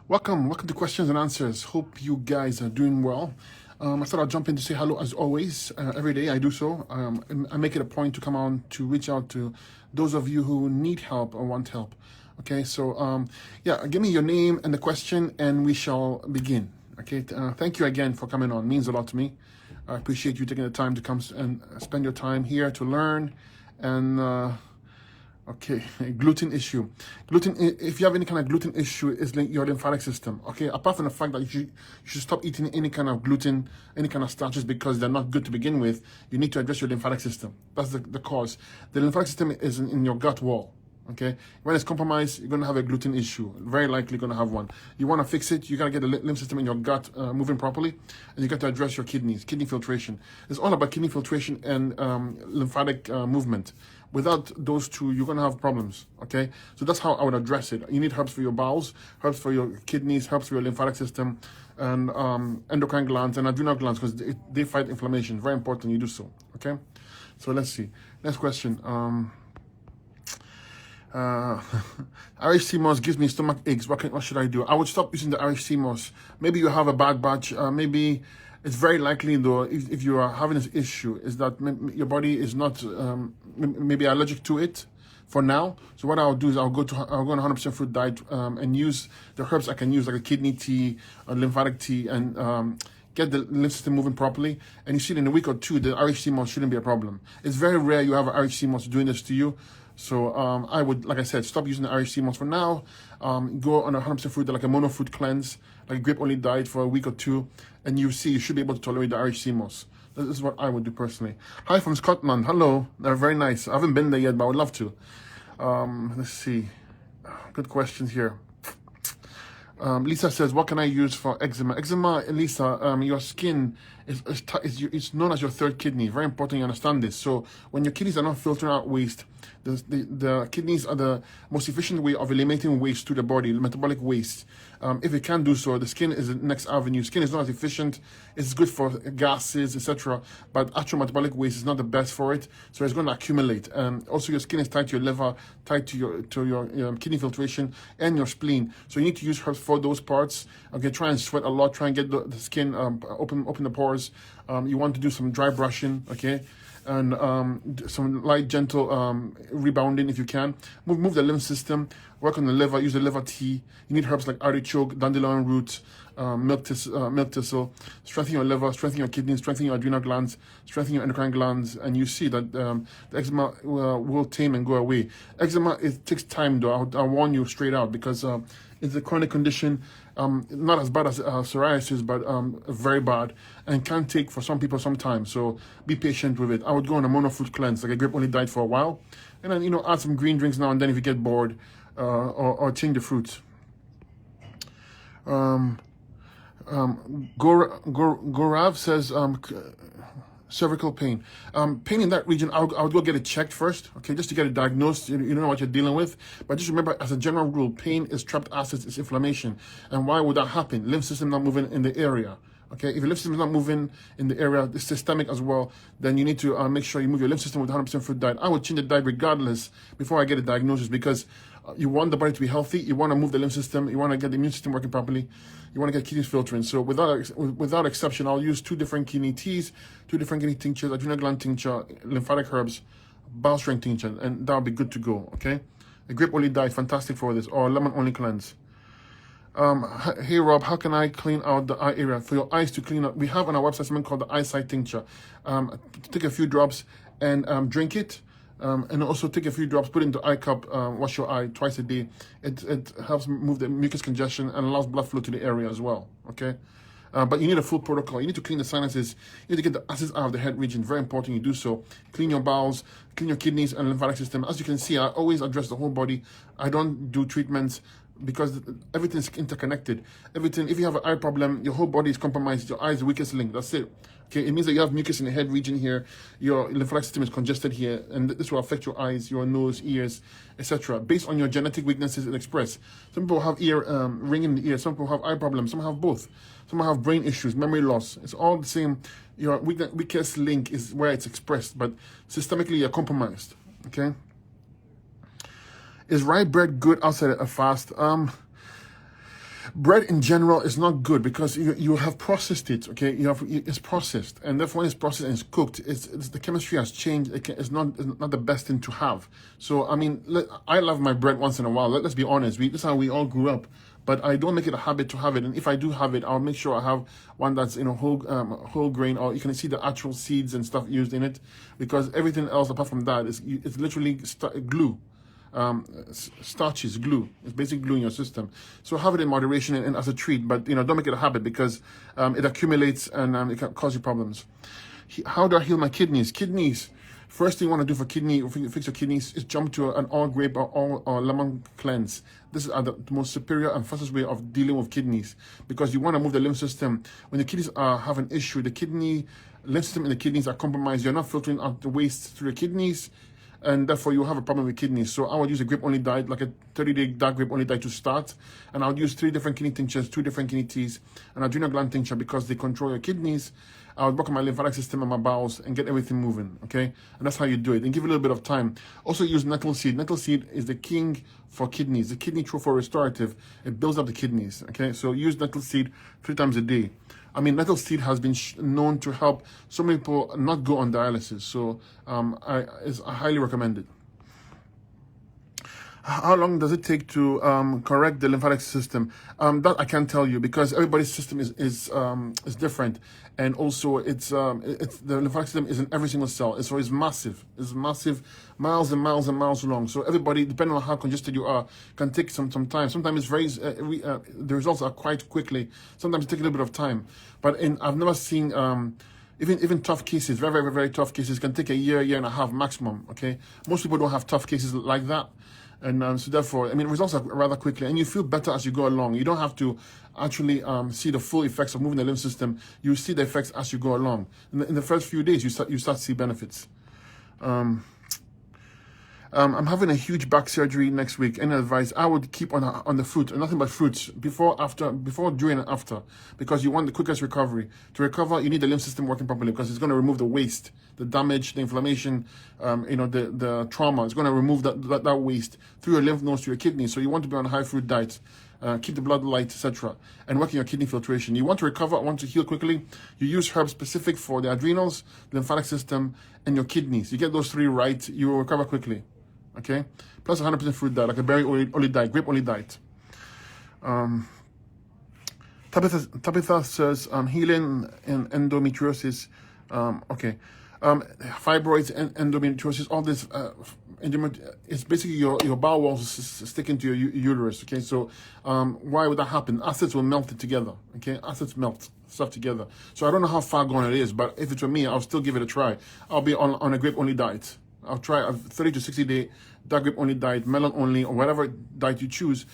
Welcome to Questions and Answers. Hope you guys are doing well. I thought I'd jump in to say hello as always. Every day I do so. I make it a point to come on to reach out to those of you who need help or want help. Okay, so yeah, give me your name and the question and we shall begin. Okay, thank you again for coming on. It means a lot to me. I appreciate you taking the time to come and spend your time here to learn and okay, gluten issue. Gluten, if you have any kind of gluten issue, is your lymphatic system. Okay, apart from the fact that you should stop eating any kind of gluten, any kind of starches because they're not good to begin with, you need to address your lymphatic system. That's the cause. The lymphatic system is in your gut wall. Okay, when it's compromised, you're going to have a gluten issue. Very likely going to have one. You want to fix it, you got to get the lymph system in your gut moving properly, and you got to address your kidneys, kidney filtration. It's all about kidney filtration and lymphatic movement. Without those two, you're going to have problems, okay? So that's how I would address it. You need herbs for your bowels, herbs for your kidneys, herbs for your lymphatic system, and endocrine glands and adrenal glands, because they fight inflammation. Very important you do so, okay? So let's see. Next question. Irish sea moss gives me stomach aches. What should I do? I would stop using the Irish sea moss. Maybe you have a bad batch. Maybe it's very likely though, if you are having this issue, is that your body is not maybe allergic to it for now. So what I'll do is I'll go on a 100% fruit diet and use the herbs I can use, like a kidney tea, a lymphatic tea, and get the lymph system moving properly. And you see in a week or two, the Irish sea moss shouldn't be a problem. It's very rare you have an Irish sea moss doing this to you. So I would, like I said, stop using the Irish sea moss for now. Go on a 100% fruit, like a mono fruit cleanse, like a grape only diet for a week or two, and you see you should be able to tolerate the Irish sea moss. This is what I would do personally. Hi from Scotland. Hello. They're very nice. I haven't been there yet, but I would love to. Let's see. Good questions here. Lisa says, what can I use for eczema? Eczema, Lisa, your skin is known as your third kidney. Very important you understand this. So when your kidneys are not filtering out waste, the kidneys are the most efficient way of eliminating waste to the body, metabolic waste. If it can do so, the skin is the next avenue. Skin is not as efficient. It's good for gases, etc. But actual metabolic waste is not the best for it. So it's going to accumulate. Also, your skin is tied to your liver, tied to your kidney filtration and your spleen. So you need to use herbs for those parts. Okay, try and sweat a lot. Try and get the skin open the pores. You want to do some dry brushing. Okay. And some light, gentle rebounding if you can. Move the lymph system. Work on the liver. Use the liver tea. You need herbs like artichoke, dandelion root, milk thistle. Strengthen your liver, strengthen your kidneys, strengthen your adrenal glands, strengthen your endocrine glands, and you see that the eczema will tame and go away. Eczema, it takes time though. I'll warn you straight out because it's a chronic condition, not as bad as psoriasis, but very bad, and can take for some people some time. So be patient with it. I would go on a mono fruit cleanse, like a grape only diet for a while, and then add some green drinks now and then if you get bored, or change the fruits. Gorav says cervical pain. Pain in that region, I would go get it checked first, okay, just to get it diagnosed. You don't know what you're dealing with. But just remember, as a general rule, pain is trapped acids, it's inflammation. And why would that happen? Lymph system not moving in the area. Okay, if your lymph system is not moving in the area, it's systemic as well, then you need to make sure you move your lymph system with 100% fruit diet. I would change the diet regardless before I get a diagnosis because you want the body to be healthy, you want to move the lymph system, you want to get the immune system working properly, you want to get kidneys filtering. So without exception, I'll use 2 different kidney teas, 2 different kidney tinctures, adrenal gland tincture, lymphatic herbs, bowel strength tincture, and that'll be good to go, okay? A grape only diet, fantastic for this, or lemon only cleanse. Hey Rob, how can I clean out the eye area? For your eyes to clean up, we have on our website something called the eyesight tincture. Take a few drops and drink it. And also take a few drops, put it into eye cup, wash your eye twice a day. It helps move the mucus congestion and allows blood flow to the area as well, okay? But you need a full protocol. You need to clean the sinuses. You need to get the acids out of the head region. Very important you do so. Clean your bowels, clean your kidneys and lymphatic system. As you can see, I always address the whole body. I don't do treatments because everything's interconnected. Everything, if you have an eye problem, your whole body is compromised. Your eye is the weakest link. That's it. Okay, it means that you have mucus in the head region here, your lymphatic system is congested here, and this will affect your eyes, your nose, ears, etc. Based on your genetic weaknesses and express. Some people have ear ringing in the ear, some people have eye problems, some have both. Some have brain issues, memory loss. It's all the same. Your weakest link is where it's expressed, but systemically you're compromised. Okay. Is rye bread good outside a fast? Bread in general is not good because you have processed it. Okay, it's processed, and therefore when it's processed and it's cooked, it's the chemistry has changed. It's not the best thing to have. So I mean, I love my bread once in a while. Let's be honest. This is how we all grew up. But I don't make it a habit to have it. And if I do have it, I'll make sure I have one that's whole grain, or you can see the actual seeds and stuff used in it, because everything else apart from that is it's literally glue. Starches, glue. It's basically glue in your system. So have it in moderation and as a treat, but don't make it a habit because it accumulates and it can cause you problems. How do I heal my kidneys? Kidneys. First thing you want to do for fix your kidneys is jump to an all grape or lemon cleanse. This is the most superior and fastest way of dealing with kidneys, because you want to move the lymph system. When the kidneys have an issue, the lymph system in the kidneys are compromised. You're not filtering out the waste through the kidneys, and therefore you have a problem with kidneys. So I would use a grape-only diet, like a 30-day dark grape-only diet to start, and I would use 3 different kidney tinctures, 2 different kidney teas, and adrenal gland tincture because they control your kidneys. I would work on my lymphatic system and my bowels and get everything moving, okay? And that's how you do it, and give it a little bit of time. Also use nettle seed. Nettle seed is the king for kidneys, the kidney for restorative. It builds up the kidneys, okay? So use nettle seed 3 times a day. I mean, nettle seed has been known to help so many people not go on dialysis. So I highly recommend it. How long does it take to correct the lymphatic system? That I can't tell you, because everybody's system is different, and also it's the lymphatic system is in every single cell. So it's massive. It's massive, miles and miles and miles long. So everybody, depending on how congested you are, can take some time. Sometimes it's very the results are quite quickly. Sometimes it takes a little bit of time. But I've never seen even tough cases, very, very, very tough cases, can take a year and a half maximum. Okay, most people don't have tough cases like that. And so therefore, I mean, results are rather quickly, and you feel better as you go along. You don't have to actually see the full effects of moving the lymph system. You see the effects as you go along. In the first few days, you start to see benefits. I'm having a huge back surgery next week. Any advice? I would keep on the fruit, nothing but fruits, before, during, and after, because you want the quickest recovery. To recover, you need the lymph system working properly, because it's going to remove the waste, the damage, the inflammation, the trauma. It's going to remove that waste through your lymph nodes to your kidneys. So you want to be on a high fruit diet. Keep the blood light, etc., and working your kidney filtration. You want to recover, want to heal quickly, you use herbs specific for the adrenals, lymphatic system, and your kidneys. You get those 3 right, you will recover quickly. Okay, plus 100% fruit diet, like a berry-only diet, grape-only diet. Tabitha says healing in endometriosis. Okay, fibroids and endometriosis. All this it's basically your bowel walls sticking to your uterus. Okay, so why would that happen? Acids will melt it together. Okay, acids melt stuff together. So I don't know how far gone it is, but if it's for me, I'll still give it a try. I'll be on a grape-only diet. I'll try a 30 to 60 day dark grape only diet, melon only, or whatever diet you choose,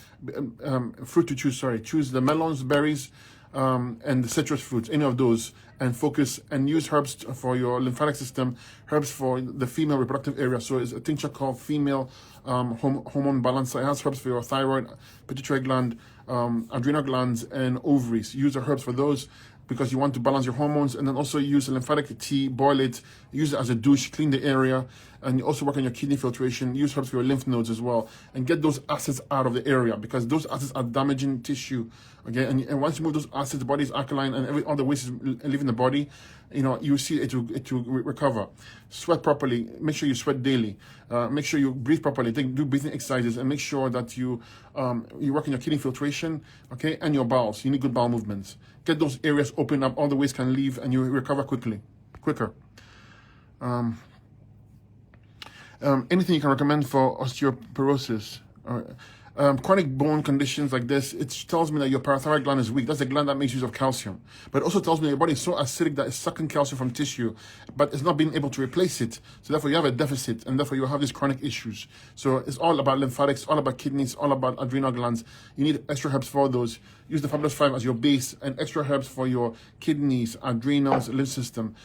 fruit to choose, sorry. Choose the melons, berries, and the citrus fruits, any of those, and focus and use herbs for your lymphatic system, herbs for the female reproductive area. So it's a tincture called female hormone balancer. It has herbs for your thyroid, pituitary gland, adrenal glands, and ovaries. Use the herbs for those, because you want to balance your hormones. And then also use a lymphatic tea, boil it, use it as a douche, clean the area, and you also work on your kidney filtration. Use herbs for your lymph nodes as well, and get those acids out of the area, because those acids are damaging tissue. Okay, and once you move those acids, the body is alkaline, and all the waste is leaving the body. You see it will recover. Sweat properly. Make sure you sweat daily. Make sure you breathe properly. Do breathing exercises, and make sure that you work on your kidney filtration. Okay, and your bowels. You need good bowel movements. Get those areas open up. All the waste can leave, and you recover quicker. Anything you can recommend for osteoporosis? Chronic bone conditions like this, it tells me that your parathyroid gland is weak. That's the gland that makes use of calcium. But it also tells me your body is so acidic that it's sucking calcium from tissue, but it's not being able to replace it. So therefore you have a deficit, and therefore you have these chronic issues. So it's all about lymphatics, all about kidneys, all about adrenal glands. You need extra herbs for those. Use the Fabulous 5 as your base, and extra herbs for your kidneys, adrenals, lymph system.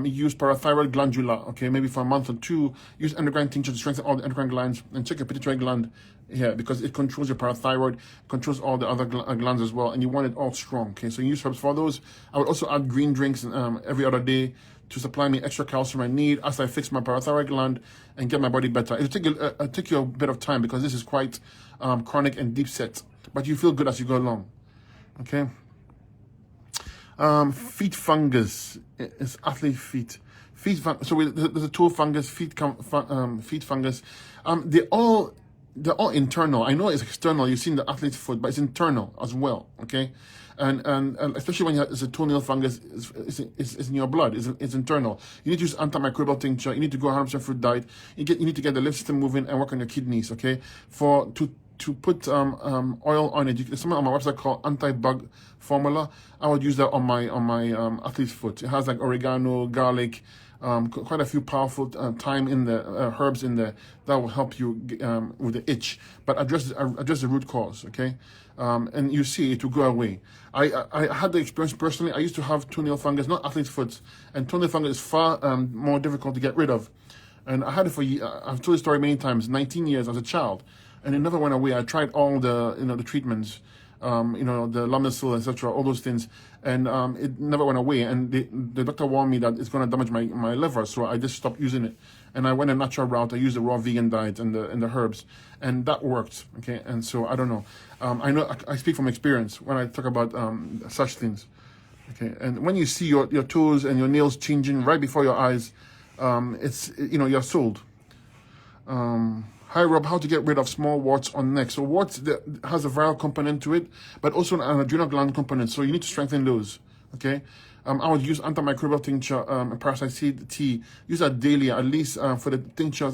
Use parathyroid glandula, okay, maybe for a month or 2. Use endocrine tincture to strengthen all the endocrine glands, and check your pituitary gland here, because it controls your parathyroid, controls all the other glands as well, and you want it all strong. Okay, so use herbs for those. I would also add green drinks every other day to supply me extra calcium I need as I fix my parathyroid gland and get my body better. It'll take you a bit of time, because this is quite chronic and deep set, but you feel good as you go along. Okay. Feet fungus is athlete feet. So there's a toe fungus, feet fungus. They're all internal. I know it's external. You've seen the athlete's foot, but it's internal as well. Okay, and especially when it's a toenail fungus, it's in your blood. It's internal. You need to use antimicrobial tincture. You need to go 100% fruit diet. You need to get the lymph system moving and work on your kidneys. Okay, to put oil on it. There's something on my website called anti-bug formula. I would use that on my athlete's foot. It has like oregano, garlic, quite a few powerful thyme in the herbs in there that will help you with the itch, but address the root cause. Okay, and you see it will go away. I had the experience personally. I used to have toenail fungus, not athlete's foot, and toenail fungus is far more difficult to get rid of. And I had it for I've told the story many times. 19 years as a child, and it never went away. I tried all the the treatments, the Lamisil, etc., all those things, and it never went away. And the doctor warned me that it's going to damage my liver, so I just stopped using it. And I went a natural route. I used the raw vegan diet and the herbs, and that worked. Okay, and so I don't know. I know I speak from experience when I talk about such things. Okay, and when you see your toes and your nails changing right before your eyes, it's you're sold. Hi Rob, how to get rid of small warts on neck? So warts has a viral component to it, but also an adrenal gland component. So you need to strengthen those. Okay, I would use antimicrobial tincture, parasite seed tea. Use that daily, at least for the tincture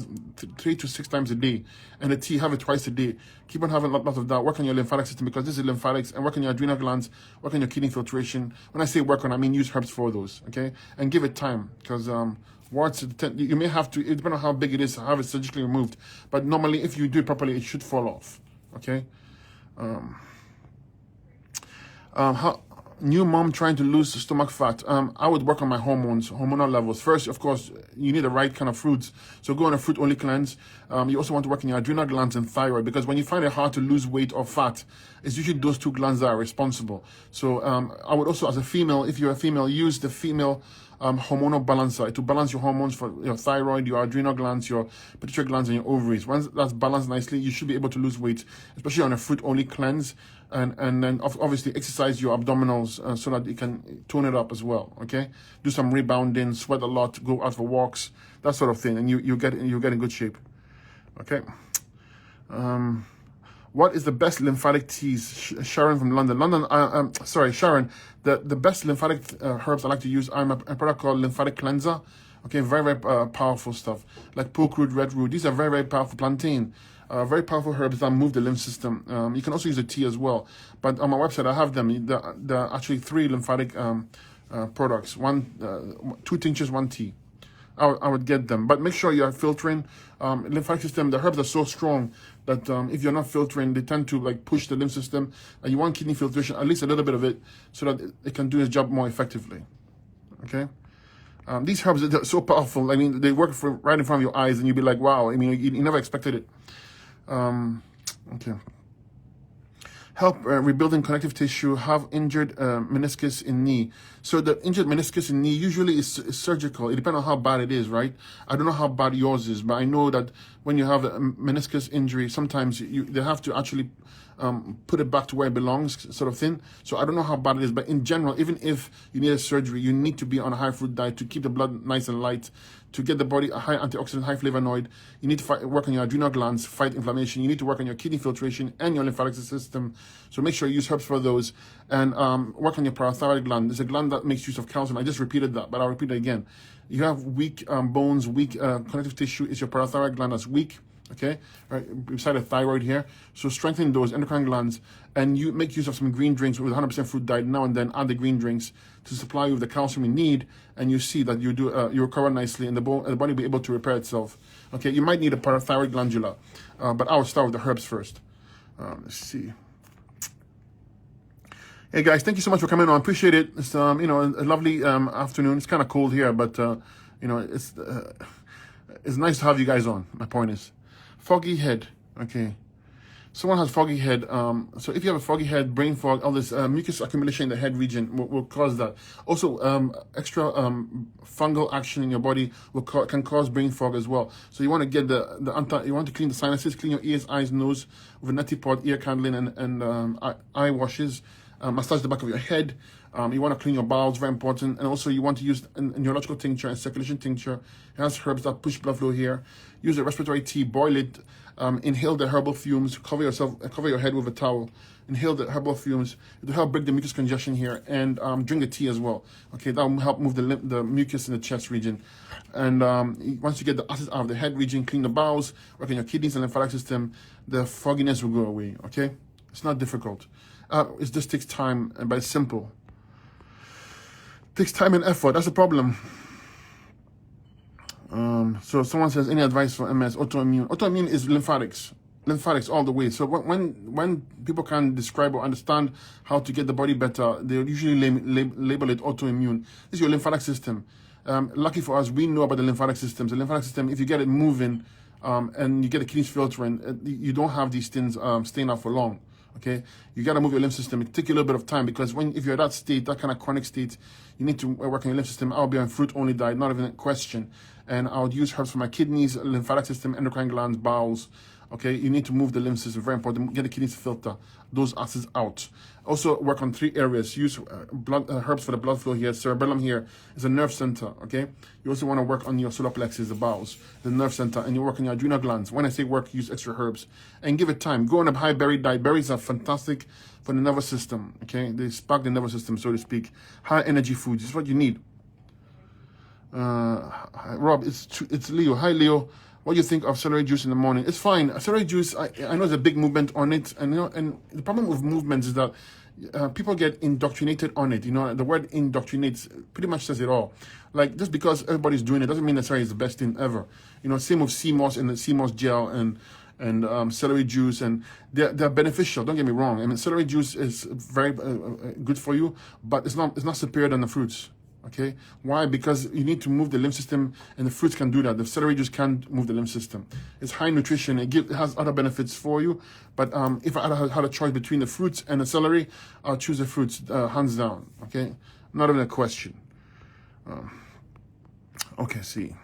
3 to 6 times a day, and the tea have it twice a day. Keep on having lots of that. Work on your lymphatic system because this is lymphatics, and work on your adrenal glands. Work on your kidney filtration. When I say work on, I mean use herbs for those. Okay, and give it time because warts, you may have to, it depends on how big it is, have it surgically removed. But normally, if you do it properly, it should fall off. Okay? New mom trying to lose stomach fat. I would work on my hormonal levels. First, of course, you need the right kind of fruits. So go on a fruit-only cleanse. You also want to work on your adrenal glands and thyroid because when you find it hard to lose weight or fat, it's usually those two glands that are responsible. So I would also, as a female, if you're a female, use the female hormonal balancer to balance your hormones for your thyroid, your adrenal glands, your pituitary glands, and your ovaries. Once that's balanced nicely, you should be able to lose weight, especially on a fruit-only cleanse. And then obviously exercise your abdominals so that you can tone it up as well. Okay, do some rebounding, sweat a lot, go out for walks, that sort of thing, and you get in good shape. Okay. What is the best lymphatic teas? Sharon from London. Sorry, Sharon. The best lymphatic herbs I like to use are a product called Lymphatic Cleanser. Okay, very, very powerful stuff. Like poke root, red root. These are very, very powerful. Plantain. Very powerful herbs that move the lymph system. You can also use a tea as well. But on my website, I have them. There are actually 3 lymphatic products. 2 tinctures, 1 tea. I would get them. But make sure you're filtering. Lymphatic system, the herbs are so strong that if you're not filtering, they tend to like push the lymph system. And you want kidney filtration, at least a little bit of it, so that it can do its job more effectively. Okay? These herbs are so powerful. I mean, they work right in front of your eyes, and you'll be like, wow. I mean, you never expected it. Okay. Help rebuilding connective tissue. Have injured meniscus in knee. So the injured meniscus in knee usually is surgical. It depends on how bad it is, right? I don't know how bad yours is, but I know that when you have a meniscus injury, sometimes they have to actually put it back to where it belongs, sort of thing. So I don't know how bad it is, but in general, even if you need a surgery, you need to be on a high fruit diet to keep the blood nice and light, to get the body a high antioxidant, high flavonoid. You need to work on your adrenal glands, fight inflammation. You need to work on your kidney filtration and your lymphatic system. So make sure you use herbs for those, and work on your parathyroid gland. There's a gland that makes use of calcium. I just repeated that, but I'll repeat it again. You have weak bones, weak connective tissue. Is your parathyroid gland that's weak? Okay, right beside the thyroid here. So strengthen those endocrine glands, and you make use of some green drinks with 100% fruit diet now and then. Add the green drinks to supply you with the calcium you need, and you see that you recover nicely, and the body will be able to repair itself. Okay, you might need a parathyroid glandula, but I will start with the herbs first. Let's see. Hey guys, thank you so much for coming on. Appreciate it. It's a lovely afternoon. It's kind of cold here, but it's nice to have you guys on. My point is. Foggy head. Okay. Someone has foggy head. So if you have a foggy head, brain fog, all this mucus accumulation in the head region will cause that. Also, extra fungal action in your body can cause brain fog as well. So you want to get you want to clean the sinuses, clean your ears, eyes, nose with a neti pot, ear candling, and eye washes. massage the back of your head. You want to clean your bowels, very important. And also you want to use a neurological tincture and circulation tincture. It has herbs that push blood flow here. Use a respiratory tea, boil it, inhale the herbal fumes, cover your head with a towel. Inhale the herbal fumes. It will help break the mucus congestion here, and drink the tea as well. Okay, that will help move the mucus in the chest region. And once you get the acids out of the head region, clean the bowels, work on your kidneys and lymphatic system, the fogginess will go away. Okay, it's not difficult. It just takes time, but it's simple. It takes time and effort. That's the problem. So someone says, any advice for MS, autoimmune? Autoimmune is lymphatics all the way. So when people can describe or understand how to get the body better, they usually label it autoimmune. This is your lymphatic system. Lucky for us, we know about the lymphatic systems. The lymphatic system, if you get it moving and you get the kidneys filtering, you don't have these things staying out for long. Okay, you got to move your lymph system. It takes you a little bit of time, because if you're at that state, that kind of chronic state, you need to work on your lymph system. I'll be on fruit-only diet, not even a question. And I would use herbs for my kidneys, lymphatic system, endocrine glands, bowels. Okay, you need to move the lymph system, very important. Get the kidneys to filter those acids out. Also work on 3 areas. Use herbs for the blood flow here. Cerebellum here is a nerve center, okay? You also want to work on your solar plexus, the bowels, the nerve center, and you work on your adrenal glands. When I say work, use extra herbs. And give it time. Go on a high berry diet. Berries are fantastic for the nervous system, okay? They spark the nervous system, so to speak. High energy foods is what you need. Rob, it's Leo. Hi, Leo. What do you think of celery juice in the morning? It's fine. Celery juice, I know there's a big movement on it, and and the problem with movements is that people get indoctrinated on it. The word indoctrinates pretty much says it all. Like, just because everybody's doing it doesn't mean necessarily it's the best thing ever. Same with sea moss and the sea moss gel and celery juice, and they're beneficial. Don't get me wrong. I mean, celery juice is very good for you, but it's not superior than the fruits. Okay, why? Because you need to move the lymph system, and the fruits can do that. The celery juice can't move the lymph system. It's high nutrition. It has other benefits for you. But if I had a choice between the fruits and the celery, I'll choose the fruits, hands down. Okay, not even a question. Okay, see.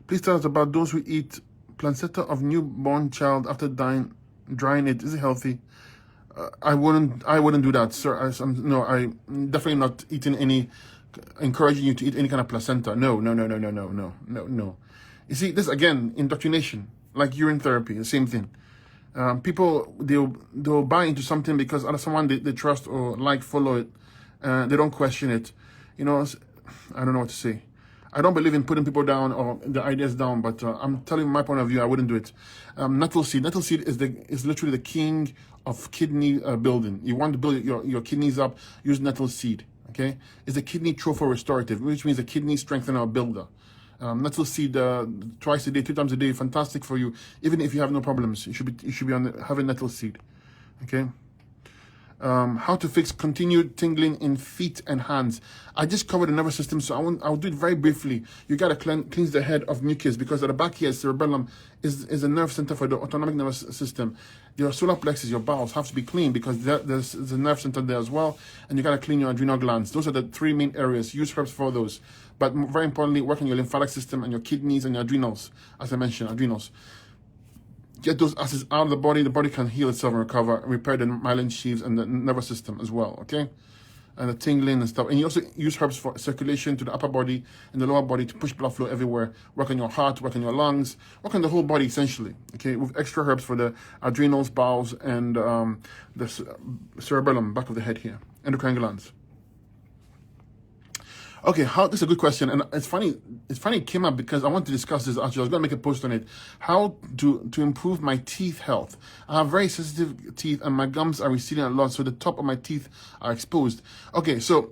Please tell us about those who eat placenta of newborn child after drying it. Is it healthy? I wouldn't do that, sir. I'm definitely not eating any. Encouraging you to eat any kind of placenta. No. You see, this again, indoctrination, like urine therapy, the same thing. People, they'll buy into something because someone they trust or follow it. They don't question it. I don't know what to say. I don't believe in putting people down or the ideas down, but I'm telling you my point of view. I wouldn't do it. Nettle seed is literally the king of kidney building. You want to build your kidneys up, use nettle seed. Okay, it's a kidney tropho-restorative, which means a kidney strengthener or builder. Nettle seed twice a day, 2 times a day, fantastic for you. Even if you have no problems, you should be having nettle seed. Okay. How to fix continued tingling in feet and hands. I just covered the nervous system, so I'll do it very briefly. You gotta cleanse the head of mucus, because at the back here, cerebellum is a nerve center for the autonomic nervous system. Your solar plexus, your bowels have to be clean, because there's a nerve center there as well, and you gotta clean your adrenal glands. Those are the 3 main areas. Use herbs for those, but very importantly, work on your lymphatic system and your kidneys and your adrenals. As I mentioned, adrenals. Get those acids out of the body can heal itself and recover and repair the myelin sheaths and the nervous system as well, okay? And the tingling and stuff. And you also use herbs for circulation to the upper body and the lower body to push blood flow everywhere. Work on your heart, work on your lungs, work on the whole body essentially, okay? With extra herbs for the adrenals, bowels, and the cerebellum, back of the head here, endocrine glands. Okay, this is a good question, and it's funny it came up because I want to discuss this. Actually, I was going to make a post on it. How to improve my teeth health. I have very sensitive teeth, and my gums are receding a lot, so the top of my teeth are exposed. Okay, so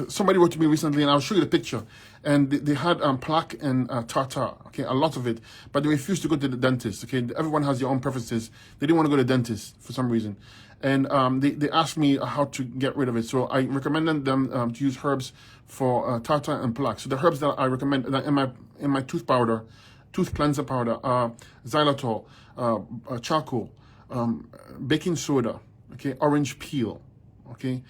somebody wrote to me recently, and I'll show you the picture. And they had plaque and tartar, okay, a lot of it, but they refused to go to the dentist. Okay, everyone has their own preferences. They didn't want to go to the dentist for some reason. And they asked me how to get rid of it. So I recommended them to use herbs for tartar and plaque. So the herbs that I recommend in my tooth cleanser powder, xylitol, charcoal, baking soda, okay, orange peel, okay.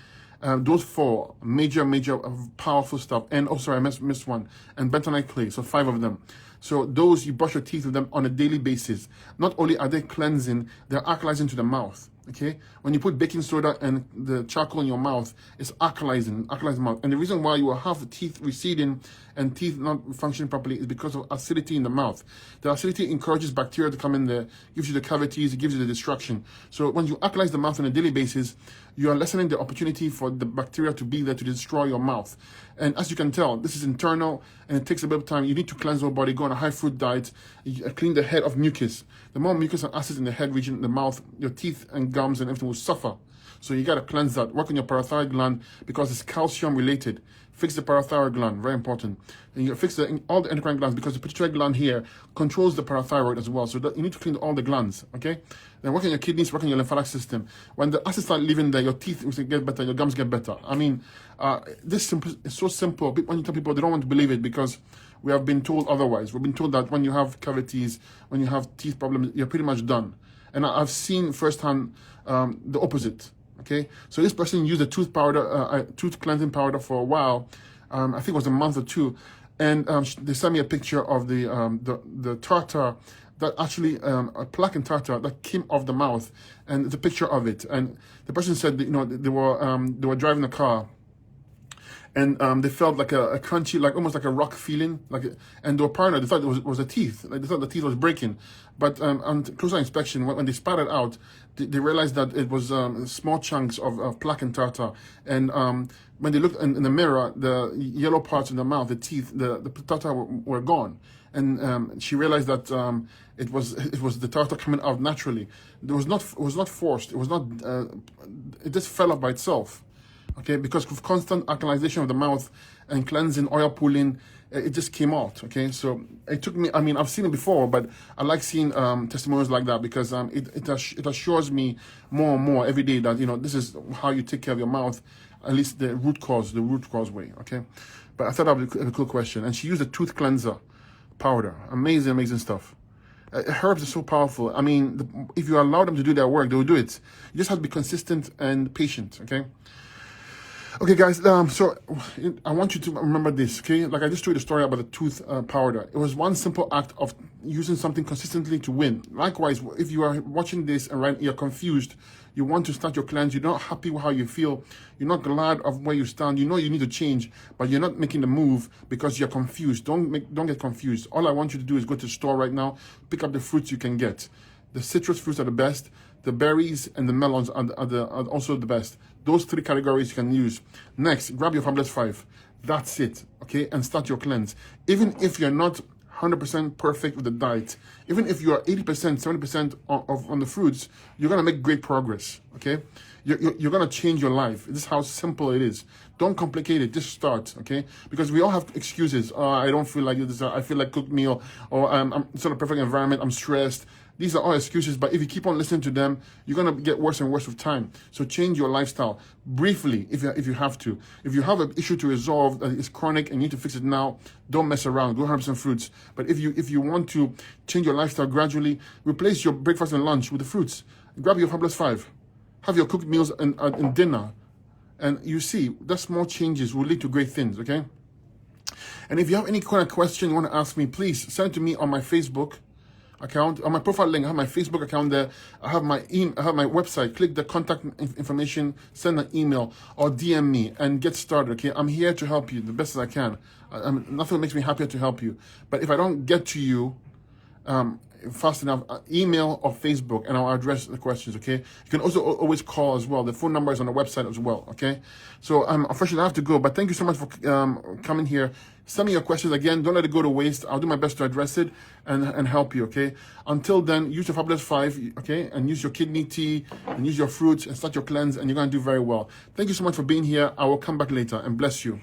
Those 4 major powerful stuff. And sorry, I missed one. And bentonite clay. So 5 of them. So those, you brush your teeth with them on a daily basis. Not only are they cleansing, they're alkalizing to the mouth. Okay, when you put baking soda and the charcoal in your mouth, it's alkalizing the mouth. And the reason why you will have teeth receding and teeth not functioning properly is because of acidity in the mouth. The acidity encourages bacteria to come in there, gives you the cavities, it gives you the destruction. So when you alkalize the mouth on a daily basis, you are lessening the opportunity for the bacteria to be there to destroy your mouth. And as you can tell, this is internal and it takes a bit of time. You need to cleanse your body, go on a high fruit diet, clean the head of mucus. The more mucus and acids in the head region, the mouth, your teeth and gums and everything will suffer. So you got to cleanse that. Work on your parathyroid gland because it's calcium related. Fix the parathyroid gland, very important. And you fix all the endocrine glands because the pituitary gland here controls the parathyroid as well. So you need to clean all the glands, okay? Then work on your kidneys, work on your lymphatic system. When the acids start leaving there, your teeth will get better, your gums get better. I mean, this is so simple. When you tell people, they don't want to believe it because we have been told otherwise. We've been told that when you have cavities, when you have teeth problems, you're pretty much done. And I've seen firsthand the opposite. Okay, so this person used a tooth powder, tooth cleansing powder for a while. I think it was a month or two, and they sent me a picture of the tartar that actually a plaque and tartar that came off the mouth, and the picture of it. And the person said that, they were driving a car. And they felt like a crunchy, like almost like a rock feeling, and they were paranoid. They thought it was a teeth, like they thought the teeth was breaking. But on closer inspection, when they spat it out, they realized that it was small chunks of plaque and tartar. And when they looked in the mirror, the yellow parts in the mouth, the teeth, the tartar were gone. And she realized that it was the tartar coming out naturally. It was not forced. It was not. It just fell off by itself. Okay, because of constant alkalization of the mouth and cleansing, oil pulling, it just came out. Okay, so it took me, I mean, I've seen it before, but I like seeing testimonials like that because it assures me more and more every day that, this is how you take care of your mouth, at least the root cause way. Okay, but I thought that would be a cool question. And she used a tooth cleanser powder. Amazing stuff. Herbs are so powerful. I mean, if you allow them to do their work, they will do it. You just have to be consistent and patient. Okay, guys, so I want you to remember this, okay? Like I just told you the story about the tooth powder. It was one simple act of using something consistently to win. Likewise, if you are watching this and you're confused, you want to start your cleanse, you're not happy with how you feel, you're not glad of where you stand, you need to change, but you're not making the move because you're confused. Don't get confused. All I want you to do is go to the store right now, pick up the fruits you can get. The citrus fruits are the best. The berries and the melons are also the best. Those three categories you can use. Next, grab your Fabulous 5. That's it, okay? And start your cleanse. Even if you're not 100% perfect with the diet, even if you are 80%, 70% on the fruits, you're going to make great progress, okay? You're going to change your life. This is how simple it is. Don't complicate it. Just start, okay? Because we all have excuses. I don't feel like this. I feel like cooked meal. Or it's not a perfect environment. I'm stressed. These are all excuses, but if you keep on listening to them, you're going to get worse and worse with time. So change your lifestyle briefly if you have to. If you have an issue to resolve that is chronic and you need to fix it now, don't mess around. Go have some fruits. But if you want to change your lifestyle gradually, replace your breakfast and lunch with the fruits. Grab your Fabulous 5. Have your cooked meals and dinner. And you see, that small changes will lead to great things, okay? And if you have any kind of question you want to ask me, please send it to me on my Facebook account. On my profile link, I have my Facebook account there. I have my website. Click the contact information, send an email, or DM me and get started, okay? I'm here to help you the best as I can. Nothing makes me happier to help you. But if I don't get to you fast enough, email or Facebook, and I'll address the questions, okay? You can also always call as well. The phone number is on the website as well, okay? So unfortunately, I have to go, but thank you so much for coming here. Send me your questions again. Don't let it go to waste. I'll do my best to address it and help you, okay? Until then, use your Fabulous 5, okay? And use your kidney tea and use your fruits and start your cleanse, and you're going to do very well. Thank you so much for being here. I will come back later, and bless you.